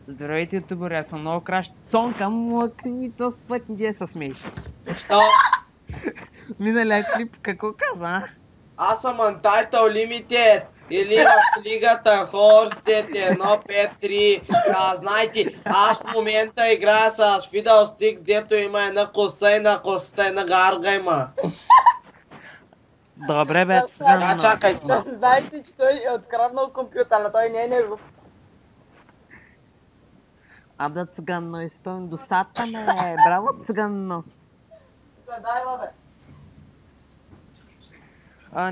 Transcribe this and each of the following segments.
Здравейте, ютубъри, аз съм много кращ. Цонка, млъкни този път, не се смееш. Що? Миналия клип, какво каза, а? Аз съм Untitled Limited или в лигата Хорстед 1-5-3. Знаете, аз в момента играя с Fiddlesticks, дето има една коса и на косата една гарга има. Добре бе, циган. Чакайте. Знаете, че той е откраднал компютъра, той не е негов. Да, цигано, изпълни досата ме. Браво, цигано. Дай, бе.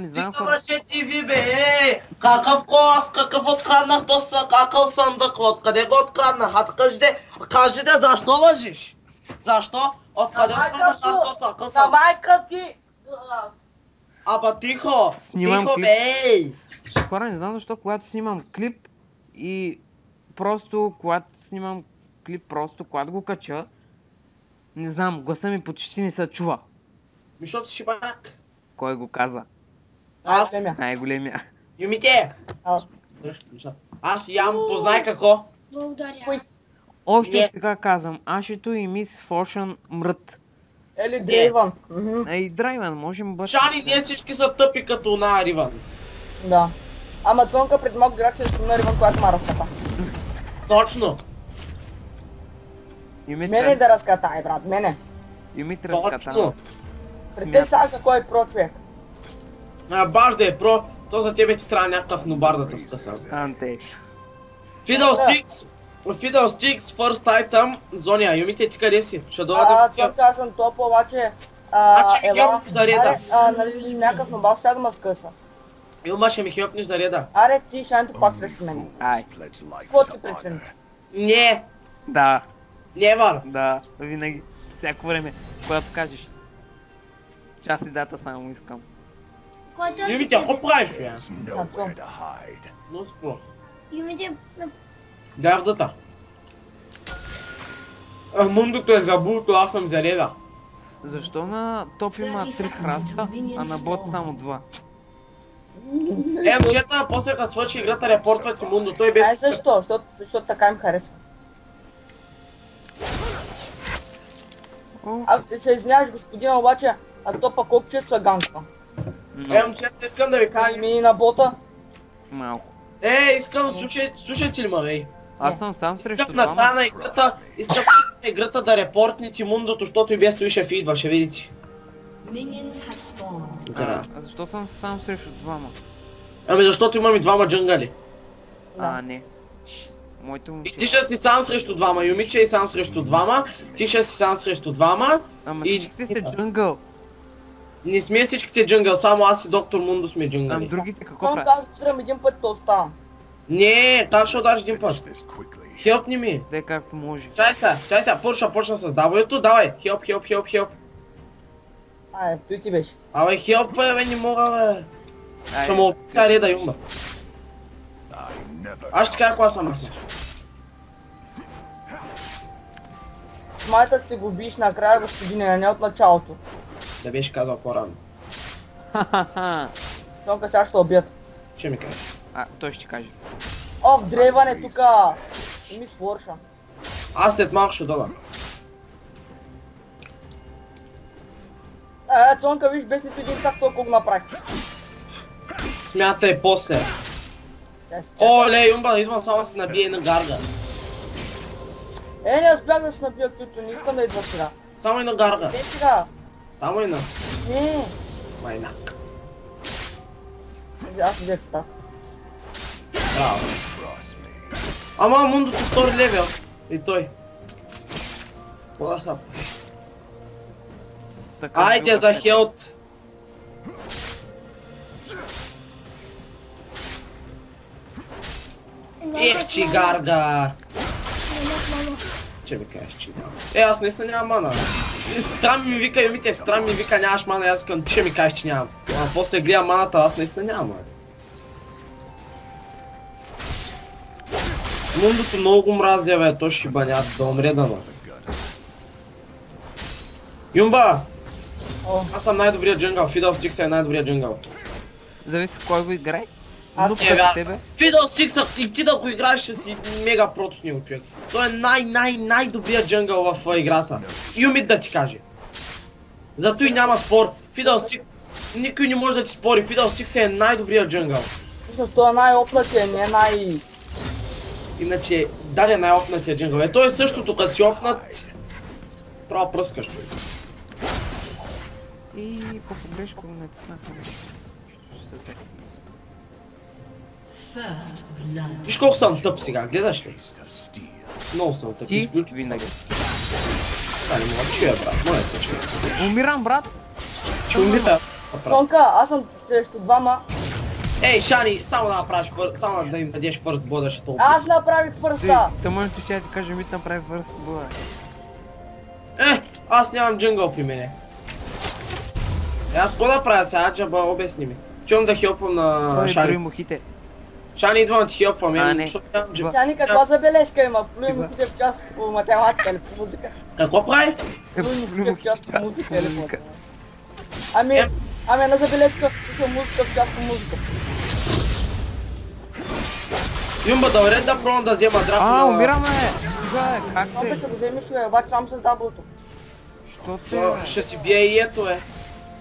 Не знам Ти хора. мъже ти ви бе, какъв клас, какъв откраднах този какъл съндък, откъде го откраднах? Кажи де, защо лъжиш? Защо? Откъде откраднах аз този какъл съндък? Давай ти! Аба тихо, Снимам тихо клип. бе! Хора, не знам защо, когато снимам клип и просто, когато го кача, не знам, гласа ми почти не се чува. Защото си шибаняк. Кой го каза? Аз, Най-големия. Юмите! Аз ям, познай какво? Благодаря. Още Не. от сега казвам, Ашито и мис Фошън мрът. Или Дрейвън. И Драйван, можем бъде. Шани, ние всички са тъпи като на Риван. Да. Ама Цонка пред малко грак се спомна Ривън, която ма разката. Точно. Мене да разкатай, брат, мене. Юмит Точно. разкатана. Пред те сега кой е про човек. Баш да е про, то за тебе ти трябва някакъв нобар да те скъса. Анте. Fiddlesticks, first item, Зоня, Юмите ти къде си? Ще дойда да ти Цонка, аз съм топла, обаче... Значи ми хелпнеш за реда. Нали някакъв нобал ще да ма скъса. Илма ще ми хелпнеш за реда. Аре ти, шанто пак срещу мене. Ай. Какво си причините? Не, Да, never. да, винаги. Всяко време, когато кажеш. Час и дата само искам. Който е... Юмите, какво правиш, бе? Но спро. Юмите... Дай ардата. Мундото е забулто, аз съм за реда. Защо на топ има 3 храста, а на бот само 2? Момчета, после като свърши играта, репортват и Мундо, той без... Ай защо? Защото така им харесва. Ще извиняваш господина, обаче, а то пък колко че слаганква. Момчета, искам да ви кажа. Мини на бота. Малко. Искам, слушайте ли ме, бе? Аз съм сам срещу Искам на двама. края на играта, искам на играта да репортните Мундото, защото и без това ще идва, ще видите. А защо съм сам срещу двама? Ами защото имам и двама джангали. Не. Моето И момче. ти ще си сам срещу двама, Юмиче и сам срещу двама, ти ще си сам срещу двама. Ама и- всичките сте джунгъл. Не сме всичките джангъл, само аз и доктор Мундо сме джангали. Другите какво Цонка, правят? аз удрям един път, то оставам. Не, там ще удаш един път. Хелпни ми. Де както може. Чай сега, почна с W-то, давай. Хелп. Ай, той ти беше. Абе, хелп, бе, не мога, бе. Ай, Ще му описа реда, Юмба. Аз ще кажа кога съм аз. Майта си го биеш накрая, господине, а не от началото. Да беше казал по-рано. Ха-ха-ха. Цонка, сега ще убият. Ще ми кажеш. Той ще каже. О, в Дрейвън е тука. Ми свърша. Аз след малко ще дода. Цонка, виж, без нито един стак толкова го направи. Смятай после. Чай си. Оле, Юмба, идвам само да се набие на гарга. Не успях да се набия кюто, не искам да идва сега. Само и на гарга. Не сега. Само и на Не. майнак. Аз взех така. Браво. Ама Мундото втори левел. И той. Кога са? Така, Айде друга за след. хелт. Ех, че гарга. Че ми кажеш, че няма. Аз наистина нямам мана. Страм ми вика, Юмите, страм ми вика, нямаш мана, аз казвам, че ми кажеш, че нямам. А после гледам маната, аз наистина нямам мана. Мундото много го мразя, бе, той ще банят, да умре да ма. Юмба! О. Аз съм най-добрият джунгъл, Fiddlesticks е най-добрият джунгъл. Зависи кой го играе. Но като тебе. Fiddlesticks и ти да го играеш ще си мега прото с него, човек. Той е най-добрият джънгъл в играта. Юмит да ти каже. Зато и няма спор. Fiddlesticks, никой не може да ти спори. Fiddlesticks е най-добрият джънгъл. Всъщност той е най-опнатия, не е най... Иначе, да, е най-опнатия джънгъл. Е, той е същото, като си опнат. Трябва пръскаш, човек. И по погрешко натиснахме нещо. Ще се взеха мисля. Виж колко съм тъп сега, гледаш ли? Много съм тъп. Ти винаги. Да, не мога да чуя, брат. Моля се, човек. Умирам, брат! Ще умира. Цонка, аз съм срещу двама. Ей, Шани, само да направиш само да им дадеш фърст бода, ще толкова. Аз направих фърста. Та може да ти кажа, Мит направи фърст бода. Аз нямам джънгъл при мене. Аз какво да правя сега, Джаба, обясни ми. Чувам да хелпвам на Той Шани. брои мухите. Шани, идвам да ти хелпвам, А, не. защото нямам джънгъл. Тя ни каква забележка има? Плюй мухите в част по математика или по музика? Какво прави? Плюй мухите в част по музика или по математика? Ами една забележка, слушам музика в част по музика. Юмба, да уред да пробвам да взема драп на... Умираме! Сега как Цонка се? ще го вземеш, обаче само с даблото. Що те? Ще си бие и ето е.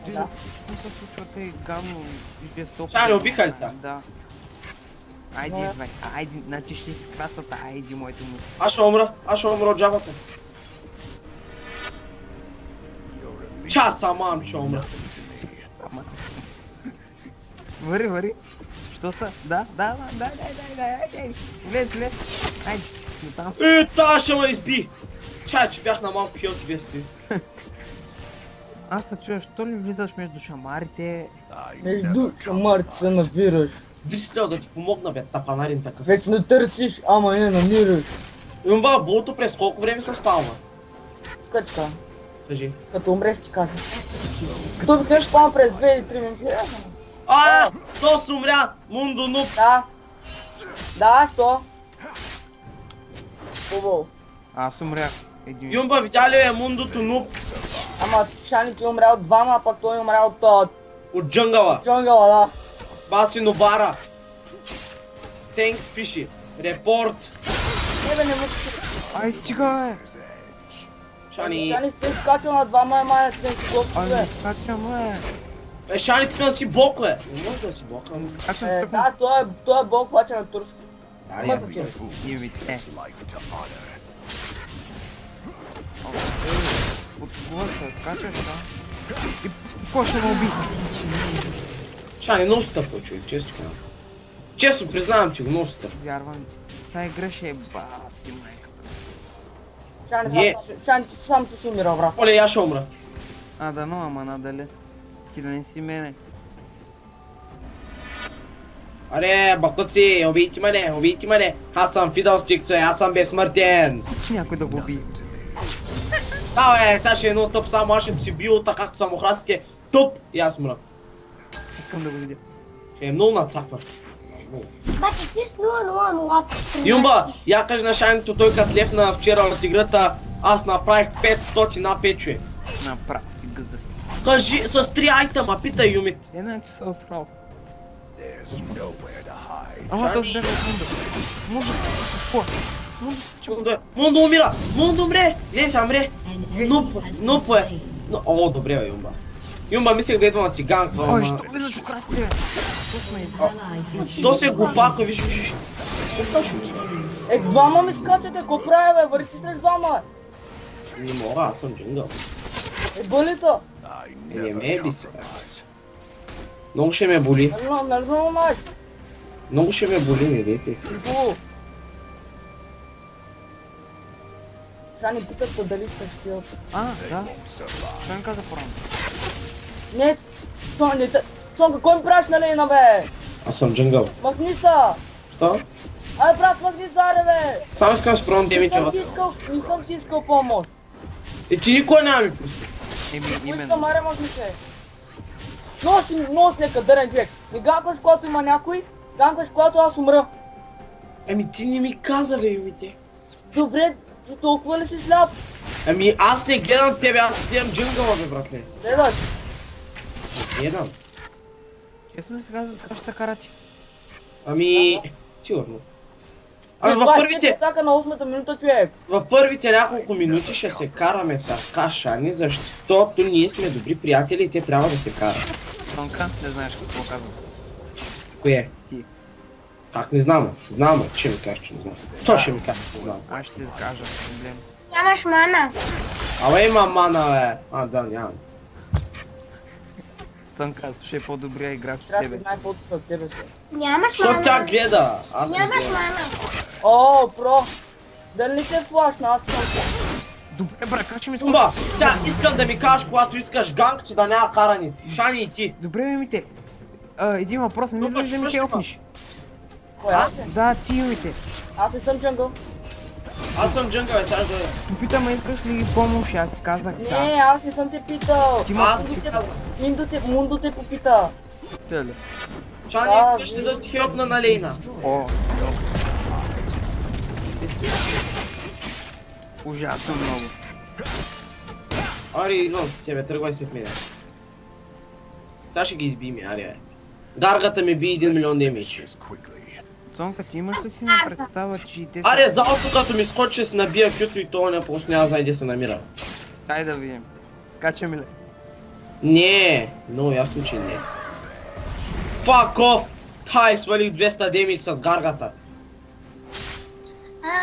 Ти за всичко се случва те гадно и жестоко. Шани, убиха ли те? Да. Айде, бе, айде, значи ще си красата, айде, моето му. Аз ще умра от джабата. Сама ще умра. Вари. Що са? Да. Влез. Айде, до там. Та ще ме изби. Че бях на малко хелти без ти. Аз се чуя, що ли влизаш между шамарите? Между шамарите се навираш. Дислял да ти помогна, бе, тапанарин такъв. Вече не търсиш, ама не намираш. Юмба, болто през колко време се спалва? Скачка, Кажи. като умреш ти кажа. Като обикнеш спам през 2 или 3 минути. То се умря! Мундо нуп! Да, що? Хубаво. Аз умрях. Един. Юмба, видя ли е Мундото нуп? Ама Шани ти умря от двама, а пак той умря от От джънгъла. джунгъла, да. Баси Нобара. Тенкс Фиши. Репорт. Не му... Ай, стига, бе! Шани. Шани сте скачал на двама, ама не си глупо, бе. Не скачам, бе! Шани, ти да си бок, бе. Не може да си бок, ами. Скачам тъкмо. Да, той е бог, обаче на турски. Дария, Мъзък че. Имите. От кого ще скачаш, да? И какво ще ме уби? Шани, много си тъпо, човек, често казвам. Честно признавам ти го, много си тъпо. Вярвам ти. Тая игра ще е баси майката. Шани, сам ти си умирал, брат. Оле, я ще умра. Дано, ама надале. Ти да не си мене. Аре, бакуци, убийте мене. Аз съм Fiddlesticks, аз съм безсмъртен. Че някой да го уби. Да, бе, сега ще е много тъп, само аз ще си бил така, както самохрастите. Тъп и аз мра. Искам да го видя. Ще е много нацапнат. But it is no. Юмба, я кажи на Шайнито, той като лепна вчера от играта, аз направих 500 на 5 човек. Направо си гъзъс. Кажи, с 3 айтема, питай Юмит. Иначе се осрал. Ама този бяга от Мундо. Мундо, какво? Мундо, че го... Мундо умира! Мундо умре! Не, сега умре! Нуп е! О, добре бе, Юмба. Юмба, мислех да идва на ти ганква, Ой, ама... що влизаш в красите, бе? То се глупака, виж. Двама ми скачате, какво правя, бе? Върти срещу двама, бе. Не мога, аз съм джунгъл. Болито. Не ме би си, бе. Много ще ме боли. Нали знаеш? Много ще ме боли, не дейте си. Хубаво. Шани питат те дали искаш хилп. Да. Що ми каза порано? Не, Цонка, кой ми правиш на лейна, бе? Аз съм джунгъл. Махни са! Що? Ай, брат, махни са, аре, бе! Само искам с прон Не демите съм в... ти искал помощ. Ти никога няма ми пусти. Искам, Именно. аре, махни се. Много си некадърен човек. Не ганкваш, когато има някой, ганкваш, когато аз умра. Ами ти не ми каза, бе, Юмите. Добре, ти толкова ли си сляп? Ами аз не гледам тебе, аз гледам джунгъла, бе, братле. Гледаш. Не гледам. Честно ли сега за това ще се карати? Ами... Сигурно. Ами Това е 4 стака на 8-та минута, човек. в първите няколко минути ще се караме така, Шани, защото ние сме добри приятели и те трябва да се карат. Тонка, не знаеш какво казвам. Кое? Ти. Как не знам? Знам, че ми кажеш, че не знам. То ще ми кажеш, че знам. Аз ще ти кажа, проблем. Нямаш мана. Абе има мана, бе. А, да, нямам. Цънка, слушай по-добрия играч от Трябва да тебе. знае по-добре от тебе. Нямаш Защото тя мана. гледа. Аз не Нямаш гледам. мана. О, про! Дали не се флашна, Добре, бра, как ще ми скочи? Тумба, сега искам да ми кажеш, когато искаш ганг, че да няма караници. Шани и ти. Добре, мимите. Един въпрос, не ми Тумба, да ми свърши, хелпниш. Кой аз ли? Да, ти имите. Аз не съм джангъл. Аз съм джангъл, сега да... Попитаме, искаш ли помощ? Аз ти казах да. Не, аз не съм те питал. Ти Аз Мунду ти те- казвам. Мунду те попита. Теле. Шани, Да, искаш ли да ти хелпна на Лейна? О, ужасно много. Ари, идвам с тебе, тръгвай се с мене. Сега ще ги избием, ари, ари. Гаргата ми би 1 милион демидж. Цонка, ти имаш ли си на представа, че и те са... Аре, залото като ми скочи, ще си набия кюто и това не просто няма знае где се намира. Стай да видим. Скачаме ли? Не, много ясно, че не. Fuck off! Тай, свалих 200 демидж с гаргата.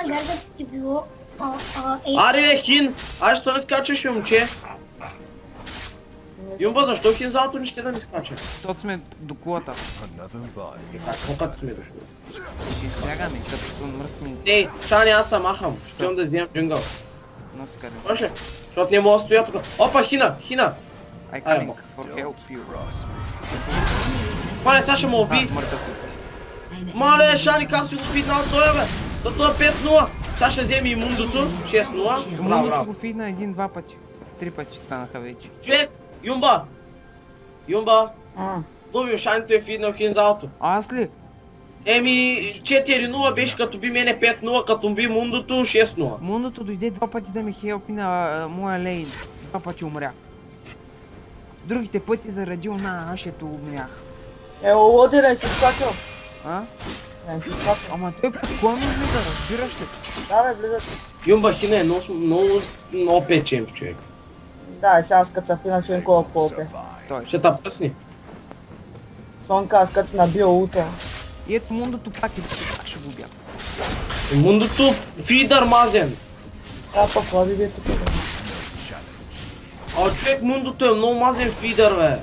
Гаргата ти било... Аре, Хин! Ай, що не скачаш, момче? Юмба, защо Хин залото не ще да ми скача? То сме до кулата. Какво като сме дошли? Ще избягаме, като мръсни. Ей, Шани, аз съм махам. Щем да вземам джунгъл. Носи каре. Може ли? Защото не мога да стоя тук. Опа, Хина! Хина! I Аре, coming for help you. Мале, сега ще ме уби. Мъртъци. Мале, Шани, как си го фитнал той, бе? То това 5-0. Сега ще вземе и Мундото. 6-0. Браво, Мундото браво. го фидна 1-2 пъти. 3 пъти станаха вече. Човек, Юмба! Юмба! А, Лови, Шанито е фиднал Хин залото. А аз ли? Еми, 4-0 беше като би мене 5-0, като би Мундото 6-0. Мундото дойде 2 пъти да ме хелпи на моя лейн. 2 пъти умрях. Другите пъти заради она ашето умрях. лоди да не си скачал. А? Да не си скачал. Ама той предклонно влиза, разбираш ли? Да, бе, влизат. Юмба Хина е много печемп, човек. Да, и сега аз като са фина ще инкова по-опе. Той. Ще та пръсни. Сонка, аз като си набил ута. И ето Мундото пак ще го убят. Мундото фидър мазен. Да, пък ходи ви тук. А човек, Мундото е много мазен фидър, бе.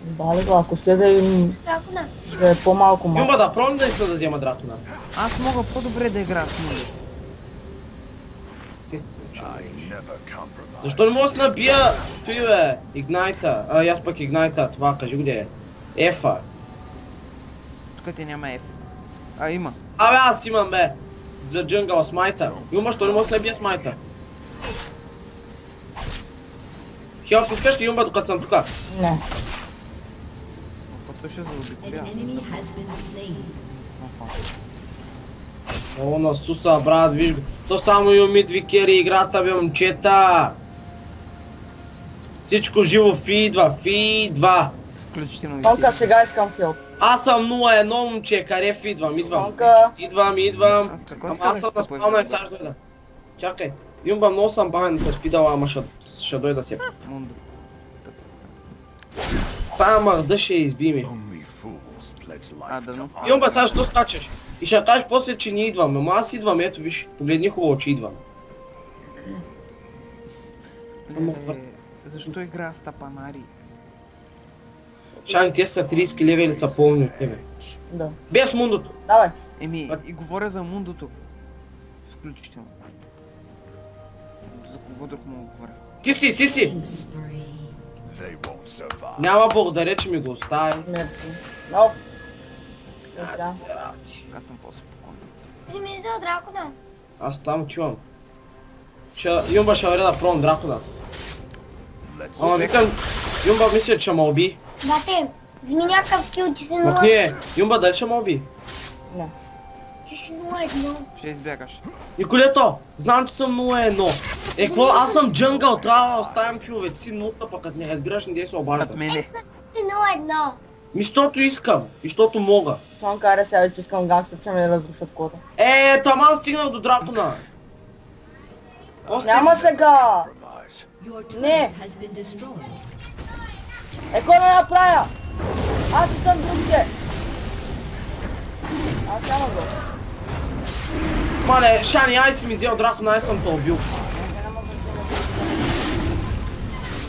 Бали го, ако се да им Дракона. да е по-малко малко. Юмба, да пробвам да иска да взема дракона. Аз мога по-добре да играя с Мундото. Защо не мога да се набия? Той, бе, Игнайта. Аз пък Игнайта, това, кажи го де е. Ефа. Тук те няма F. А, има. Абе, аз имам, бе. За джунгъл смайта. Юмба, що не мога да се набия смайта? Хелп, искаш ли, Юмба, докато съм тука? Не. Пъто ще заобиколя. An enemy has been slain. О, на Суса, брат, виж го. То само Юмид Викери играта, бе, момчета. Всичко живо фидва. Включително и Сонка, ти. сега искам хелп. Аз съм 0-1, момче, къде идвам? Сонка, Идвам. Аз какво Ама искам аз да съм се на спална и появи? сега ще дойда. Чакай. Юмба, много съм бавен с пидала, ама ще дойда се. Мундо. Тая мърда ще изби ми. А, дано. Юмба, сега що скачаш? И ще кажеш после, че не идвам. Ама аз идвам, ето виж. Погледни хубаво, че идвам. Леле, защо игра с тапанари? Шани, те са 30 лева или са пълни от тебе. да. Без Мундото. Давай. Еми, и говоря за Мундото. Включително. За кого друг му говоря? Ти си. Spree. Няма благодаря, че ми го остави. Мерси. Но. Сега. Така съм по-спокоен. Вземи за дракона. Аз там чувам. Юмба ще въря да пробвам дракона. Ама викам, Юмба мисля, че ме уби. Бате, вземи някакъв кил, че си Мах 0. не, Юмба дали ще ме уби? Не. Че си 0-1. Ще избягаш. Николето, знам, че съм 0-1. Какво? Аз съм джунгъл, трябва да оставям килове. Ти си нулта, пък като не разбираш, не дей се обажда. От мене. Си 0-1. Защото искам. И защото мога. Щом каре сега, че искам гангста, че ме разрушат кода. Таман стигнал до дракона. Няма сега! Your turret Не. has been destroyed. Кой ме направя? Аз не съм другите! Аз няма го. Мале, Шани, ай си ми взел дракона, ай съм те убил.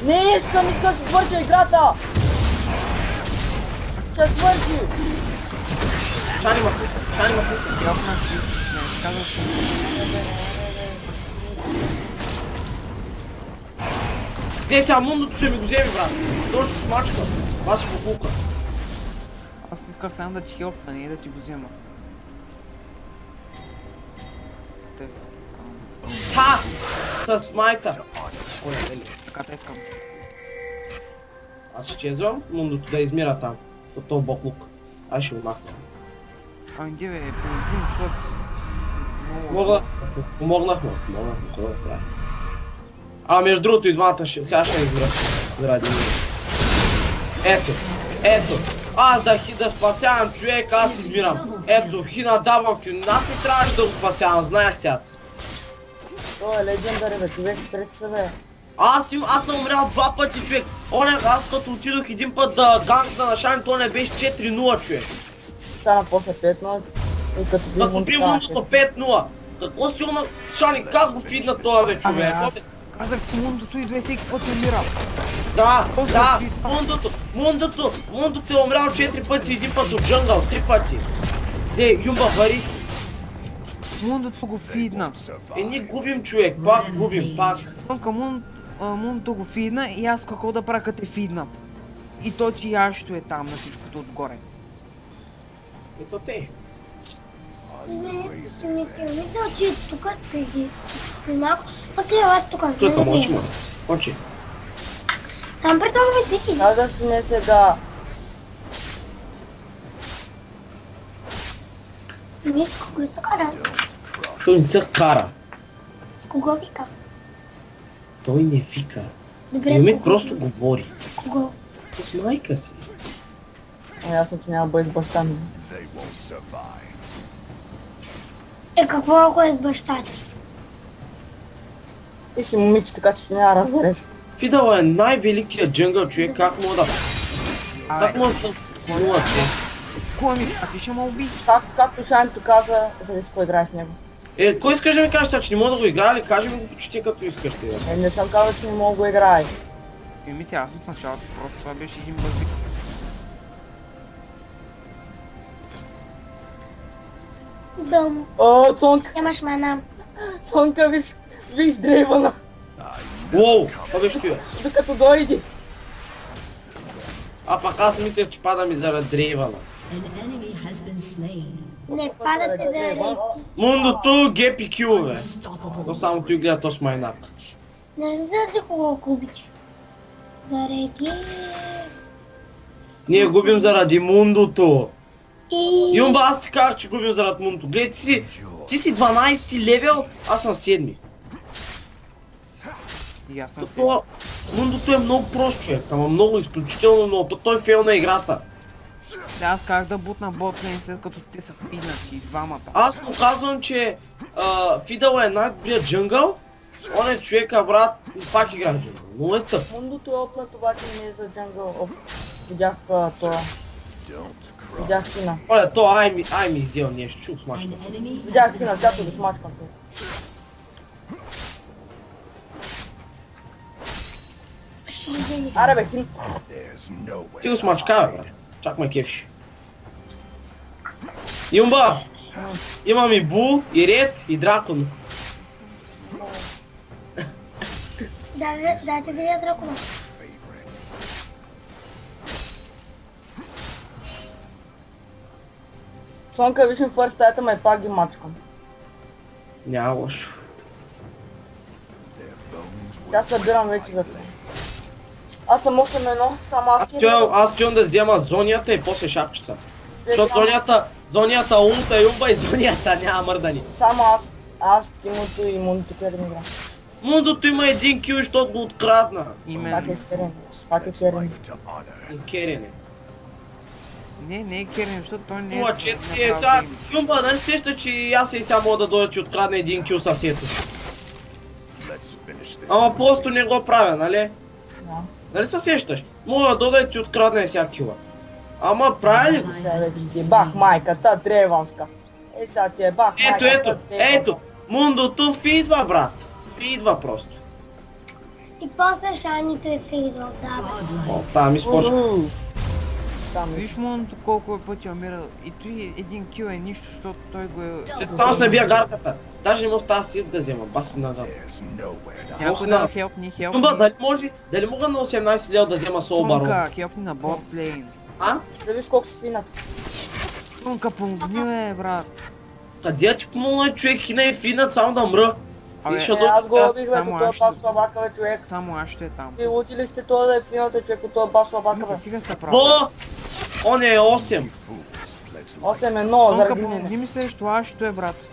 Не искам да си свърша играта! Ще свърши! Шани ма писа, Шани ма писа. Йопнах ти. Не, казах си. Те сега мундото ще ми го вземе, брат. То ще смачка. Това си покука. Аз исках само да ти хелпна, не да ти го взема. Те. Ха! С майка. Ой, не. Така те искам. Аз ще иззвам мундото да измира там. То боклук. Аз ще отнасна. Ами де бе, помогни, защото... Мога. Помогнахме. Какво да правя? Между другото и двамата сега ще избера заради мен. Ето. Аз да спасявам човек, аз измирам. Ето, хина дабъл кю. Аз не трябваше да го спасявам, знаеш си аз. Той е легендари бе, човек, спрете се бе. Аз съм умрял 2 пъти, човек. Аз като отидох един път да гангна на Шани, то не беше 4-0, човек. Стана после 5-0 и като би Като му би стана мундото 5-0. Какво си умна, Шани, как го фидна това бе, Ами човек? аз казах ти мундото идва и всеки път умира. Да, Толкова фидна. Мундото е умрял 4 пъти, един път от джангъл, 3 пъти. Юмба, вари. Мундото го фидна. Ние губим, човек, пак губим, пак. Тънка мундото го фидна и аз какво да правя като те фиднат. И то че ящо е там на всичкото отгоре. Ето те. Извинете, Димитри, мисля, че тук теди. Малко, пък ела тук. Той съм мълчи, мълчи. Мълчи. Сам при това ме всеки. Казах ти не сега. Ми с кого се кара? Той не се кара. С кого вика? Той не вика. Добре, с Юмит кого? просто говори. С кого? С майка си. Ясно, че няма бъде с баща ми. Какво ако е с баща ти? Ти си момиче, така че ти няма да разбереш. Фидал е най-великият джангъл, човек, как мога да... Как мога да се силува, човек? Кога ми а ти ще ме уби? Както Шанито каза, зависи кой играе с него. Кой искаш да ми кажеш сега, че не мога да го играя или кажи ми го в очите като искаш ти, Не съм казал, че не мога да го играе. Емите, аз от началото просто това беше един базик. Дом. О, Цонка, Нямаш мана. Цонка, виж дрейвана, Уоу, това беше ти, бе. докато дойде. Пак аз мислех, че пада ми заради дрейвана. An enemy has been slain. Не падате за рейки. Мундото, гепи килове. То Unstoppable. само той гледа то с майнак. Не заради кого губите. Заради... Ние губим заради мундото. И... Юмба, аз си казах, че губим заради мундото. Гледай, ти си 12 левел, аз съм 7. И аз съм си. Това мундото е много прост, човек, ама много, изключително много. Той фейл на играта. Да, аз как да бутна ботлейн след като те са фиднати, двамата. Аз му казвам, че Фидал е най-добрият джангъл. Он е човека, брат, и пак играе джангъл. Много е тъп. Мундото е опнат, обаче не е за джангъл общо. Видях това. Видях Тина. Оле, то ай ми изял нещо, чух смачка. An enemy has Видях been Тина, когато го смачкам човек. Аре бе, Тин. Ти го смачка, бе, брат. Чак ме кефиш. Юмба! Имам и Бул, и Ред, и Дракон. Дайте видя дракона. Цонка, виж ми в стаята, ме пак ги мачкам. Няма лошо. Сега събирам вече за това. Аз съм 8-1, само аз Аз стоям да взема зонията и после шапчица. Защото зонията улта и умба и зонията няма мърдани. Само аз, Тимото и Мундото къде ми игра. Мундото има един кил, защото го открадна. Пак Именно. е черен. Пак е черен. И Керене. Не е керен, защото той не е... Ама че ти е сега... Юмба, нали сеща, че аз и сега мога да дойда ти открадна един кил съсето. Ама просто не го правя, нали? Да. Нали се сещаш? Мога да дойда и ти открадна сега кила. Ама прави ли го? Сега вече ти бах майката древанска. Сега ти е бах майката древанска. Ето, мундото фидва, брат. Фидва просто. И после шаните е фидал, да. О, там изпочва. Виж муното колко е пъти умирал. И той един кил е нищо, защото той го е... Само с не бия гарката. Даже не мога в тази си да взема, баси назад. Някой да хелпни. Юмба, дали мога на 18 лева да взема сол барон? Тунка, хелпни на бот лейн. А? Да виж колко си финат. Тунка, помогни брат. Къде ти помогна човек, хина и финат, само да мръ. Абе, Аз го убих, бе, само като аз е ще- бас слабака, бе, човек. Само аз ще е там. И лути ли сте това да е фината, човек, като е бас слабака, бе. Мите сега са прави. Бо! Он е 8. 8-1 Тунка, заради помогни мене. ми срещу аз ще е брат.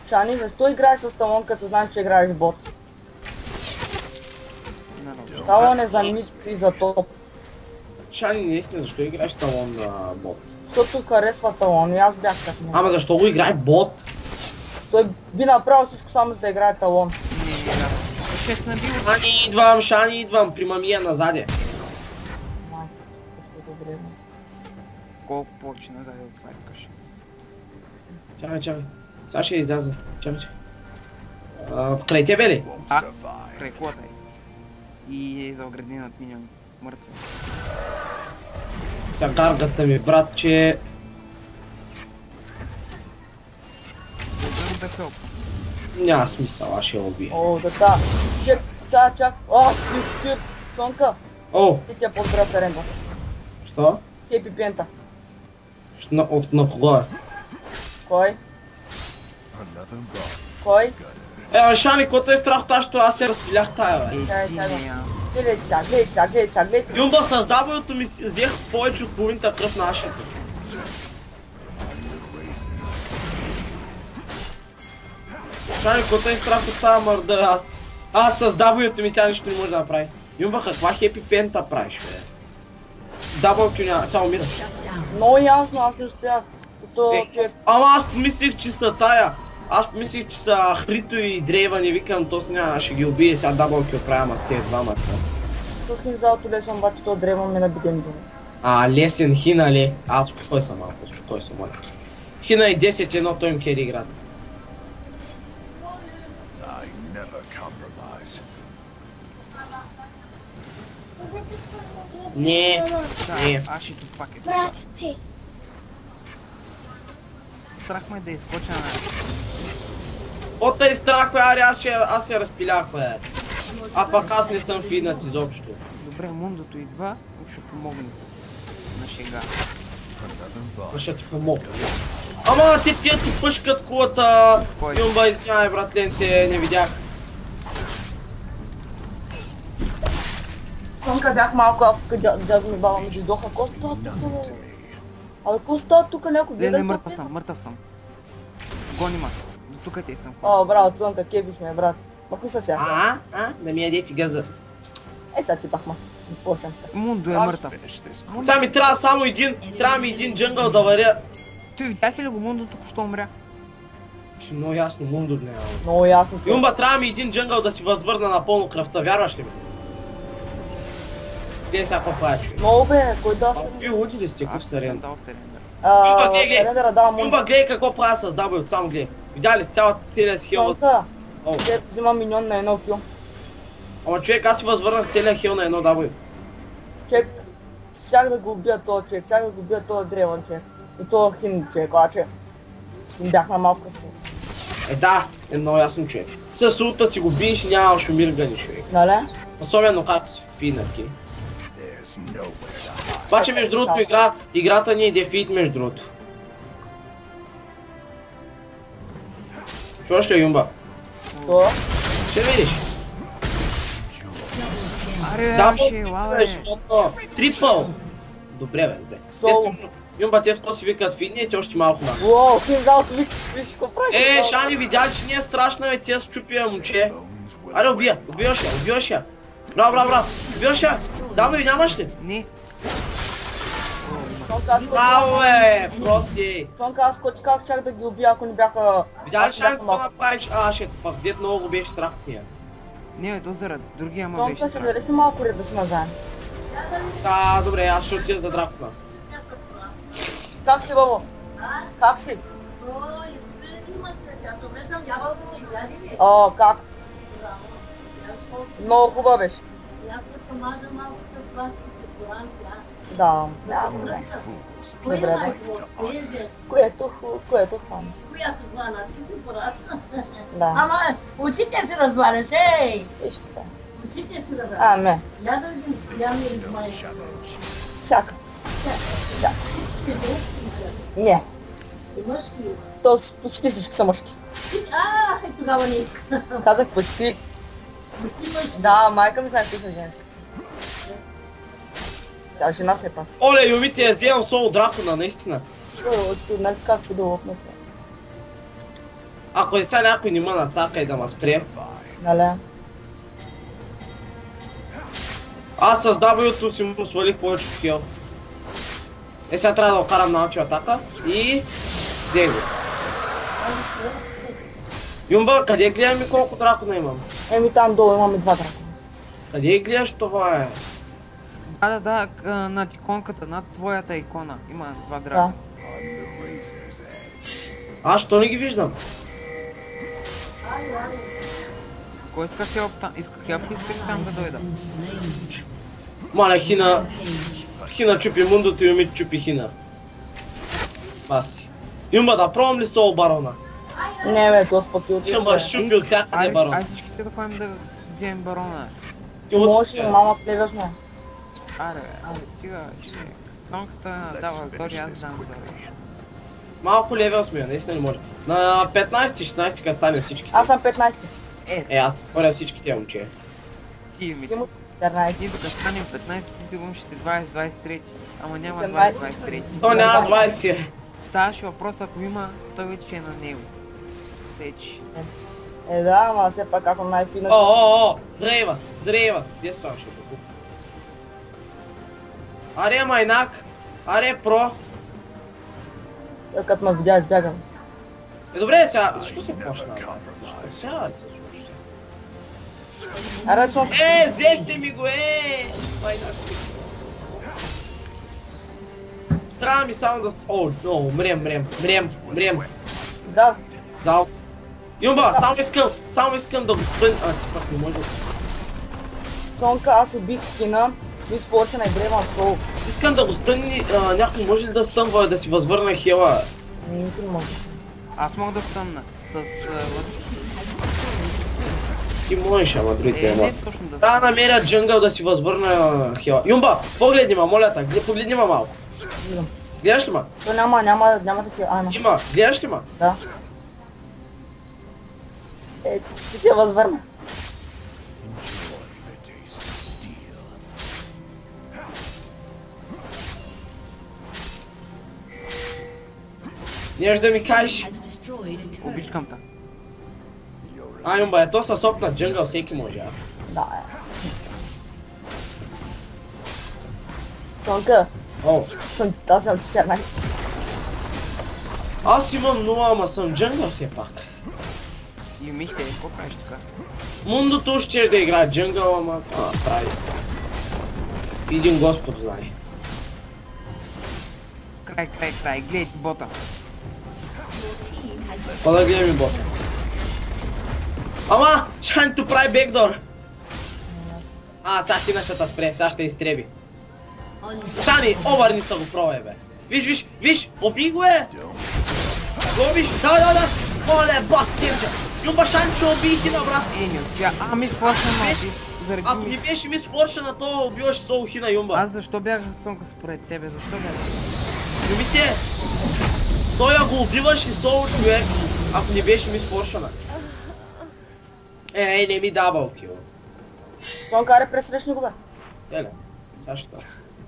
Шани, защо играеш с талон, като знаеш, че играеш бот? Нарочно. Талон е за мид и за топ. Шани, наистина, защо играеш талон на бот? Защото харесва талон и аз бях как не. Ама защо го играе бот? Той би направил всичко само за да играе талон. Не, брат. 6 набил. Шани идвам, при мамия назаде. Майко, добре, добре. Колко повече назад от това искаш? Чакай. Сега ще изляза. Чакай. Край тебе ли? А, край колата е. И е заограден от миньон. Мъртва. Тя гаргата ми, братче. Добре да хелпа. Няма смисъл, аз ще я убия. О, така. Чак. О, шит. Сонка, О, ти тя подбра Серемба. що? Хепи пента. На кого е? Кой? Кой? Шани, какво е страх това, аз се разпилях тая, бе. Ти не аз. Гледай чак. Юмба, с W-то ми взех повече от половината кръв на ашето. Шани, какво е страх от тази мърда, аз с W-то ми тя нищо не може да направи. Юмба, каква хепи пента правиш, бе? W-то няма, само мира. Много ясно, аз не успях. Като човек. Ама аз помислих, че са тая. Аз помислих, че са Хрито и Дрейва, не викам, то с няма, ще ги убие, сега дабълки оправя, ама те двамата. Тук хинзалото лесно, обаче то древно ме наби демджа. Лесен Хина ли? Спокой съм малко, моля. Хина и 10-1, той им кери играта. Не. Аз ще тук пак е. Здрасти. Страх ме да изкоча на... От тъй страх, бе, аре, аз се разпилях, бе. А пък аз не съм фиднат изобщо. Добре, мундото идва, ще помогне. На шега. Ще ти помогна. Ама тия си пъшкат кулата. Кой? Юмба, извинявай, братленце, не видях. Сонка бях малко афка, дядо ми баба ми дойдоха. Ко става тук, бе? Абе, ко става тук някой? Не, мъртъв съм. Гони ма. До тук те съм. О, браво, Цонка, кефиш ме, брат. Ма кои са сега? Да ми ядете газа. Сега ти бахма. Изслушам ска. Мундо е Аз- мъртъв. Сега ми трябва само трябва ми един джънгъл да варя. Той видяхте ли го Мундо току-що умря? Че много ясно, мундо няма. Много ясно. човек. Юмба, трябва ми един джънгъл да си възвърна напълно кръвта, вярваш ли ми? Где сега по-пая, човек? Много бе, кой да се... Вие луди ли сте, Аз куп съм сарен? дал серендър. Юмба, гледай. Серендъра давам му. Юмба, гледай какво правя с W, само гледай. Видя ли целият си хил? Цонка, О, ще взима миньон на едно кил. ама човек, аз си възвърнах целият хил на едно W. Човек, щях да го убия този човек, щях да го убия този древен човек. И този хин човек, обаче. Им бях на малко човек. Да, е много ясно, човек. С улта си го биеш и няма шумиргани, човек. Нали? Особено както си финати. Обаче между другото играта ни е дефит между другото. Чуваш ли, Юмба? То? Ще видиш. Аре, Да, ще лаве. Трипъл! Добре, бе, добре. Соло. Юмба, те си викат фидни и те още малко на. Уоу, хинзалото викаш, виж какво прави. Шани, видя ли, че не е страшна, бе, тя с чупия момче. Аре, убиваш я. Браво, убиваш я. Убиваш я. Да, бе, нямаш ли? Не, Цонка, аз Браво, бе, прости. Цонка, аз как чак да ги убия, ако не бяха... Видя ли шанс какво направиш? Шето, пак дет много го беше страх от нея. Не, бе, то заради другия му беше Цонка, ще страх. дадеш ли малко ред да си назаем? Да, добре, аз ще отида за дракона. Как си, бабо? Как си? О, как? Много хубава беше. Да, добре. Добре, бе. Което хванеш. Да. Ама, очите се разваляш, ей! Вижте. Очите се разваляш. Аме, Я да видим, я ми размай. всяка. Не, Имаш ли? то почти всички са мъжки. Тогава не искам. Казах почти. Имаш Да, майка ми знае, че са женски. Тя жена се пак. Оле, Юмите, я вземам соло дракона, наистина. Нали как си да лопнете? Ако е сега някой не ме нацака и да ме спре. Нали? Аз с W-то си му свалих повече хил. Сега трябва да окарам на атака и... Взе го. Юмба, къде гледам и колко дракона имам? Еми там долу имаме 2 дракона. Къде гледаш това е? Да, над иконката, над твоята икона. Има 2 Да. драка. Аз що не ги виждам? Кой иска хелп там? Иска хелп, исках там да дойда. Been slain. Маля, Хина Page. чупи мундото и Юмит чупи Хина. Баси. Юмба, да пробвам ли сол барона? Не бе, господи, от Ще ме щупи от всякъде барон. Ай всичките да ходим да вземем барона. Може, мама плеваш ме. Аре, стига. Цонката дава зори, аз дам зори. Малко левел сме, наистина не може. На 15-16 къде станем всички. Аз съм 15. Аз отворя всички тия момче. Ти ми. Ти му 14. Ние тук станем 15, ти сигурно ще си 20-23. Ама няма 18. 20-23. То няма 20. Ставаше въпрос, ако има, той вече е на него. Течи. Да, ама все пак аз съм най-фина. Дрейвас, где са ще го купа? Аре майнак, аре про. Като ме видя, избягам. Добре, сега, защо се почна? Защо? Сега да се случи. Аре, Цонка. Взехте ми го, майнак. Трябва ми само да... мрем. Да, Да. Юмба, само искам да го стън... ти пак не може да... Цонка, аз убих Хина, Мис Форчена и Бреван Сол. Искам да го стънни, някой може ли да стънва и да си възвърна хела? Никой не може. Аз мога да стънна с... Ти можеш, ама другите не ема. точно да Трябва да стънна. намеря джънгъл да си възвърна хела. Юмба, погледни ма, моля те, погледни ма малко. Виждам. Гледаш ли ма? То няма такива. Ама, Има, гледаш ли ма? да. Ти се възвърна. Неш да ми кажеш. Has destroyed a turret. Обичкам те. Юмба, ето със опнат джънгъл всеки може, Да, Цонка, аз съм 14. Аз имам 0, ама съм джънгъл все пак. Юмите, какво правиш така? Мундото ще да играе джънгъл, ама прави. Един господ знае. Край, гледай ти бота. Па да гледам и боса. Ама, Шанито прави бекдор. Сега Хина ще те спре, сега ще изтреби. Шани, обърни са го пробай, бе. Виж, оби го е. Го виж, да. Оле, бастирче. Юмба Шани ще оби Хина, брат. Не успя. Мис Форшен маби. Заради Ако не мис. беше Мис Форшена, то убиваш Сол Хина, Юмба. Аз защо бягах Цонка според тебе? Защо бягах? Любите, той я го убиваш и Сол човек, ако не беше Мис Форшена. Не ми дабъл кил. Цонка, аре, пресрещни го бе. Теле, сега ще.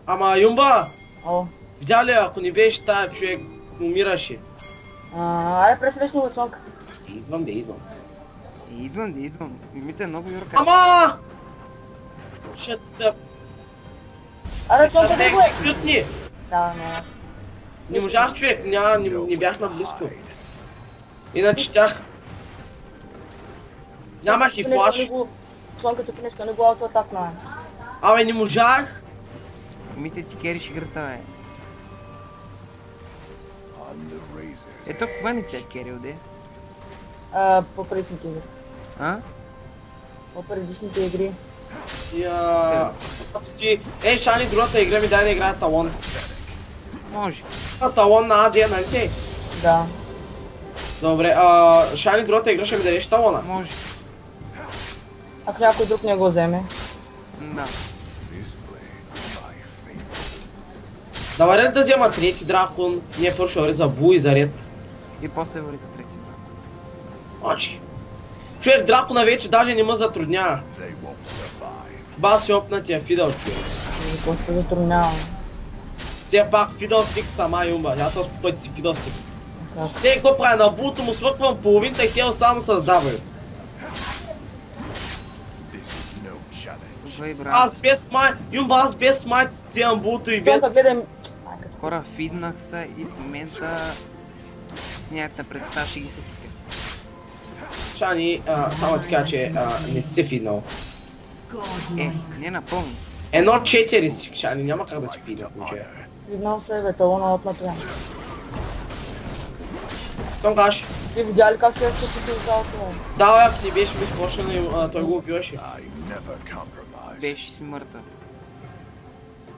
Ама Юмба, О. видя ли, ако не беше тая човек, умираше. Аре, пресрещни го, Цонка. Идвам. Идвам. Юмите много юрка. Ама! Ще те... Аре, Цонка, Ще не го е. екзекютни! Да, не. Не можах, човек, не бях наблизко. Иначе тях... Нямах и флаш. Цонка, ти нещо не го аутоатакна. Абе, не можах. Мите ти кериш играта, бе. Ето, кога не си керил, де? По предишните игри. А? По предишните игри. Шани, другата игра ми дай да играе талон. Може. Талон на АД, нали те? Да. Добре, Шани, другата игра ще ми дадеш талона. Може. Ако някой друг не го вземе. Да. Давай ред да взема трети дракон, ние първо ще върви за Бу и за ред. И после върви за трети дракон. Очи. Човек, дракона вече даже не ме затруднява. Ба си опнатия фидъл, човек. Какво ще затруднявам? Все пак фидъл стикс сама юмба, аз съм пъти си фидъл стикс. Как? Те, какво правя? На Булто му свърквам половинта хел само с W. Добре, брат. Аз без смайт, юмба, аз без смайт стигам Булто и без... Цонка, гледай... Хора, фиднах се и в момента с някакъв представа ще ги съсипя. Шани, само така, че не си се фиднал. Не напълно. 1-4 си, Шани, няма как да си фидна в случая. Виднал се, бе, талона от натуя. Том каш, Ти видя ли как ще ще си залото? давай, ако не беше ми спошен и той го убиваше. Беше си мъртъв.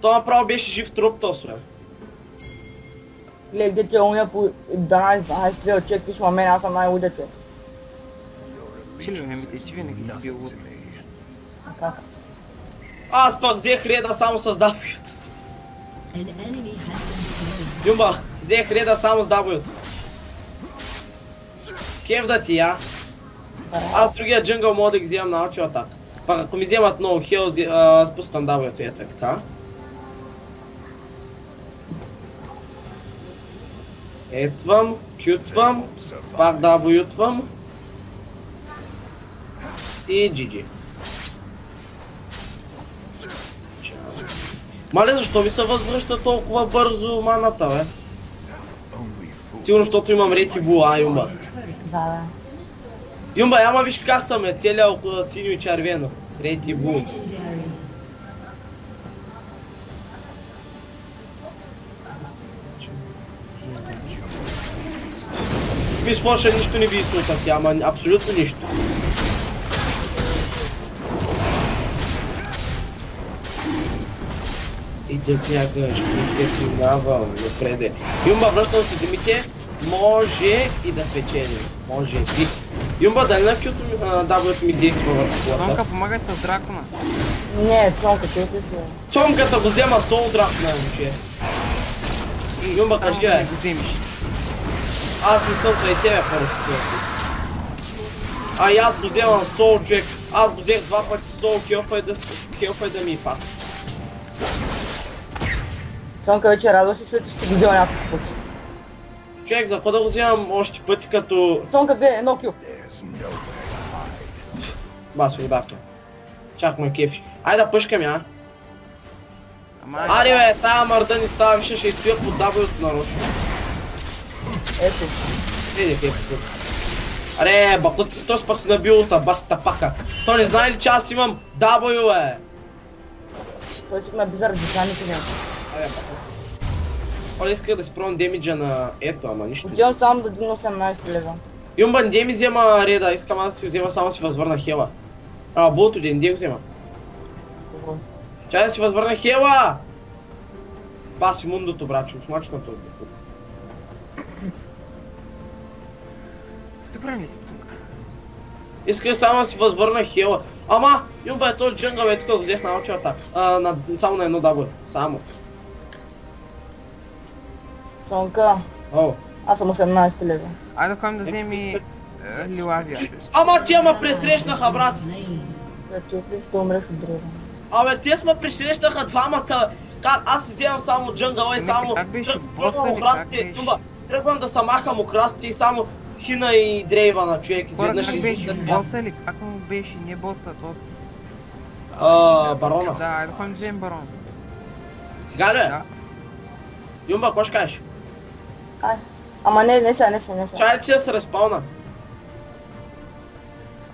Той направо беше жив труп, то сре. Гледай, где ти е уния по 12 стрел, човек, виж ма мен, аз съм най-луда човек. Чили, мемите, ти винаги си бил луд. Как? Аз пък взех реда само с W-то си. Юмба, взех реда само с W-то. Кев да ти я. Аз другия джунгъл мога да ги вземам на алчо атак. Пак ако ми вземат много хел, спускам W-то и е така. Етвам, кютвам, пак W-твам. И GG. Мале, защо ми се възвръща толкова бързо маната, бе? Сигурно, защото имам рети була, юмба. Да. Юмба, ама виж как съм е, целия около синьо и червено. Рети бул. Виж, форша нищо не би тука си, ама абсолютно нищо. И да бягаш, не сте минавал напреде. Юмба, връщам се Димите, може и да спечелим. Може би. Юмба, дали на кюто W ми действа върху колата? Сонка, помагай с дракона. Не, Цонка, ти си. Цонката го взема сол дракона, момче. Юмба, Само кажи, да бе. го вземеш. Аз не съм край тебе, първо. И аз го вземам сол, човек. Аз го взех два пъти сол, хелфа и да ми пак. Цонка, вече радваш ли се, че си го взел някакъв път? Човек, за какво да го вземам още пъти като... Цонка, гледай, едно кил. Бас, водавка. Чак ме кефиш. Айде да пъшкам я. Ама, Аре бе, тая мърда ни става, виша ще изстоя под W-то нарочно. Ето. Еде кефи тук. Аре, баклът си този пък си набил от баста пака. То не знае ли че аз имам W, бе? Той си ме би заради диханите ми. Аре, баклът. Оля иска да си пробвам демиджа на ето, ама нищо. Отивам само да дигна 18 лева. Юмба, не ми взема реда, искам аз да си взема, само си възвърна хела. Булто, не го взема. Добро. Чай да си възвърна хела! Баси мундото, брачо, смачкането. добре ли си тук? Искам само да си възвърна хела. Ама, Юмба е този джунгъл, е тук го взех на алчо атак. Само на едно W. Само. Цонка, О. аз съм 18 лева. Айде да ходим да вземем и Лилавия. Ама тя ме пресрещнаха, брат! Ето, ти си да умреш от древа. Абе, те сме пресрещнаха двамата. Аз си вземам само джунгъла и само... Как беше? Тръгвам Боса ли? Как охрастите, беше? Юмба, тръгвам да се махам охрастите и само хина и дрейва на човек. Хора, Изведнъж как и беше? си Боса ли? Как му беше? Не боса, бос. барона. Да, айде да ходим да вземем барон. Сега ли? Да. Юмба, какво ще кажеш? Ай. Ама не сега. Чай, че се разпална.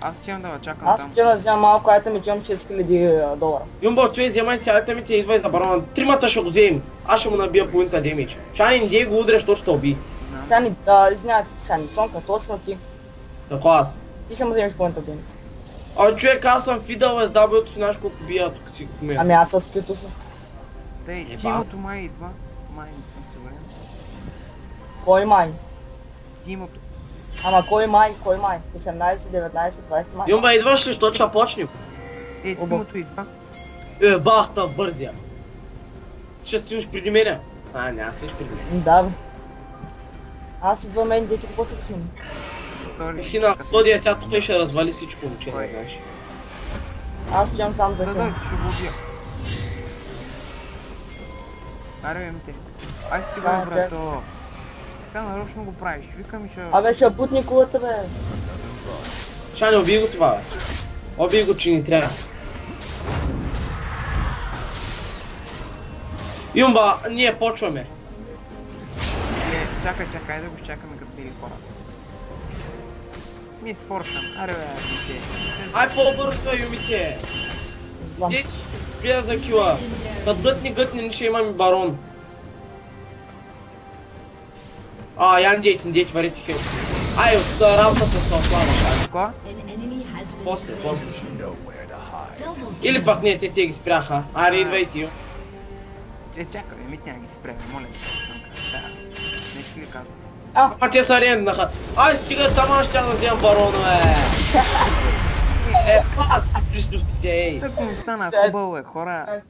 Аз отивам да чакам Аз там. отивам да взема малко айтеми, че имам 6000 долара. Юмбо, той вземай си айтемите и идвай за барона. Тримата ще го вземем. Аз ще му набия половината демидж. Шани, не го удреш, то ще уби. Сани, извинявай, Сани, Цонка, точно ти. Тако аз. Ти ще му вземеш половината демидж. Човек, аз съм фидал SW-то си, знаеш колко бия тук си в мен. Ами аз с кито си. Тъй, Тимото май идва. Май не съм сигурен. Кой май? Тимото. Ама кой май? 18, 19, 20 май. Юмба, идваш ли, що ще почнем? Тимото идва. Бахта, бързия. Ще стигнеш преди мене. Няма стигнеш преди мене. Да, бе. Аз идвам мен, дече го почва да сме. Сори. Хина, Слодия сега тук и ще развали всичко, момче, не знаеш. Аз отивам сам за Да, храна. ще го убия. Аре, бе, те. Ай стигай, Да, брато. Сега нарочно го правиш. Викам и ще... Абе, ще путни кулата, бе. Шани, убий го това, бе. Убий го, че ни трябва. Юмба, ние почваме. Чакай, да го изчакаме като били хората. Ми сфорсам. Аре, бе, те. Ай, по-бързо, бе, юмите. Знам. Деч, гледа за кила. Та гътни, ще имаме барон. Ян дети, варите хил. Ай, от работата се ослава, Шани. Ко? An enemy has been После. slain. Double Или пък не, те ги спряха. Аре, идвайте, ю. Чакай, бе, мит няма ги спреме, моля те. Нещо ли казвам? А те са ренднаха. Ай, стига, там аз ще да вземам барона, бе. Аз си пришнухте, ей. Тък ми стана Сега- хубаво, бе, хора.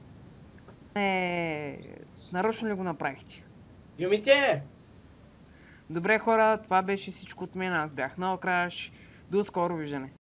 Нарочно ли го направихте? Юмите! Добре, хора, това беше всичко от мен. Аз бях Нокраш. До скоро виждане.